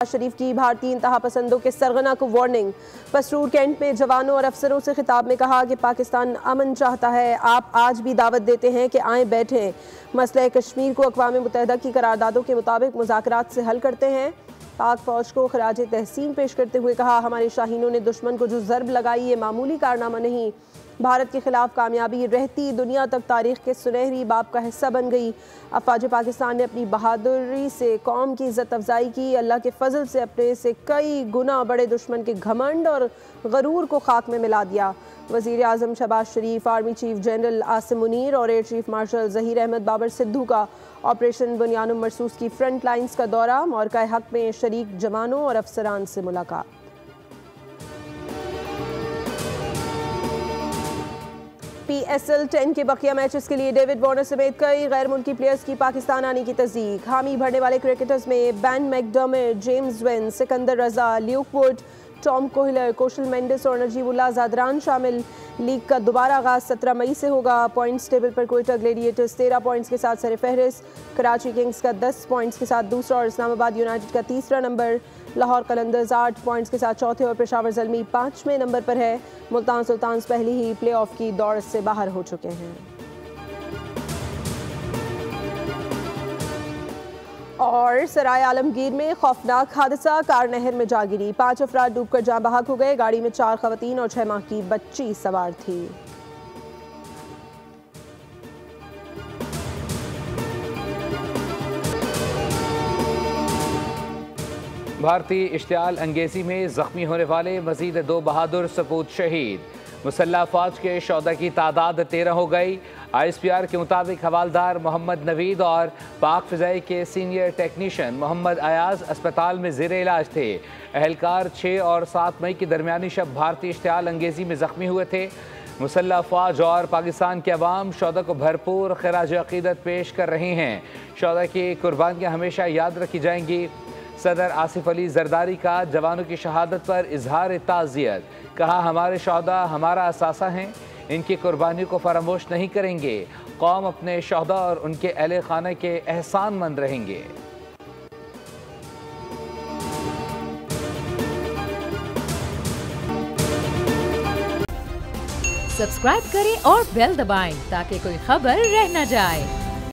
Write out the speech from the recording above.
शरीफ की भारतीय इंतहा पसंदों के सरगना को वार्निंग। पसरूर कैंट में जवानों और अफसरों से खिताब में कहा कि पाकिस्तान अमन चाहता है, आप आज भी दावत देते हैं कि आए बैठें, मसला कश्मीर को अक़वाम मुत्तहिदा की करारदादों के मुताबिक मुज़ाकरात से हल करते हैं। पाक फौज को खराज तहसीन पेश करते हुए कहा, हमारे शाहीनों ने दुश्मन को जो ज़रब लगाई ये मामूली कारनामा नहीं, भारत के खिलाफ कामयाबी रहती दुनिया तक तारीख के सुनहरी बाब का हिस्सा बन गई। अफवाज पाकिस्तान ने अपनी बहादुरी से कौम की इज़्ज़त अफजाई की, अल्लाह के फजल से अपने से कई गुना बड़े दुश्मन के घमंड और गरूर को खाक में मिला दिया। वज़ीर आज़म Shehbaz Sharif, army chief general Asim Munir और air chief marshal Zaheer Ahmed Babar Sidhu का ऑपरेशन बुनियानुम मरसूस की फ्रंट लाइन्स का दौरा, मौरका हक में शरीक जवानों और अफसरान से मुलाकात। PSL 10 के बकिया मैचेस के लिए डेविड वार्नर समेत कई गैर मुल्की प्लेयर्स की पाकिस्तान आने की तस्दीक। हामी भरने वाले क्रिकेटर्स में Ben McDermott, James Vince, Sikandar Raza, Luke Wood, Tom Kohler, Kaushal Mendis और नजीबुल्लाह ज़ादरान शामिल। लीग का दोबारा आगाज 17 मई से होगा। पॉइंट्स टेबल पर कोयटा ग्लेडिएटर्स 13 पॉइंट्स के साथ सर फहरिस्त, कराची किंग्स का 10 पॉइंट्स के साथ दूसरा और इस्लामाबाद यूनाइटेड का तीसरा नंबर। लाहौर कलंदर्स 8 पॉइंट्स के साथ चौथे और पेशावर ज़ल्मी 5वें नंबर पर है। मुल्तान सुल्तान्स पहले ही प्ले ऑफ की दौड़ से बाहर हो चुके हैं। और सराय आलमगीर में खौफनाक हादसा, कार नहर में जा गिरी, 5 अफराद डूबकर जाँ बहक हो गए। गाड़ी में 4 खवातीन और 6 माह की बच्ची सवार थी। भारतीय इश्तियाल अंगेजी में जख्मी होने वाले मजीद 2 बहादुर सपूत शहीद। मुसल्लह अफवाज के शोधा की तादाद 13 हो गई। ISPR के मुताबिक हवालदार मोहम्मद नवीद और पाक फ़िज़ाई के सीनियर टेक्नीशियन मोहम्मद अयाज अस्पताल में ज़ेर इलाज थे। अहलकार 6 और 7 मई की दरमियानी शब भारतीय इश्तियाल अंगेजी में ज़ख्मी हुए थे। मुसल्लह अफवाज और पाकिस्तान के अवाम शोधा को भरपूर खिराज अक़ीदत पेश कर रही हैं। शोधा की कुर्बानियाँ हमेशा याद रखी जाएंगी। सदर आसिफ अली जरदारी का जवानों की शहादत पर इजहार ताज़ियत, कहा, हमारे शोधा हमारा असासा हैं, इनकी कुर्बानी को फरामोश नहीं करेंगे। कौम अपने शोधा और उनके अहले खाना के एहसानमंद रहेंगे। सब्सक्राइब करें और बेल दबाएं ताकि कोई खबर रह न जाए।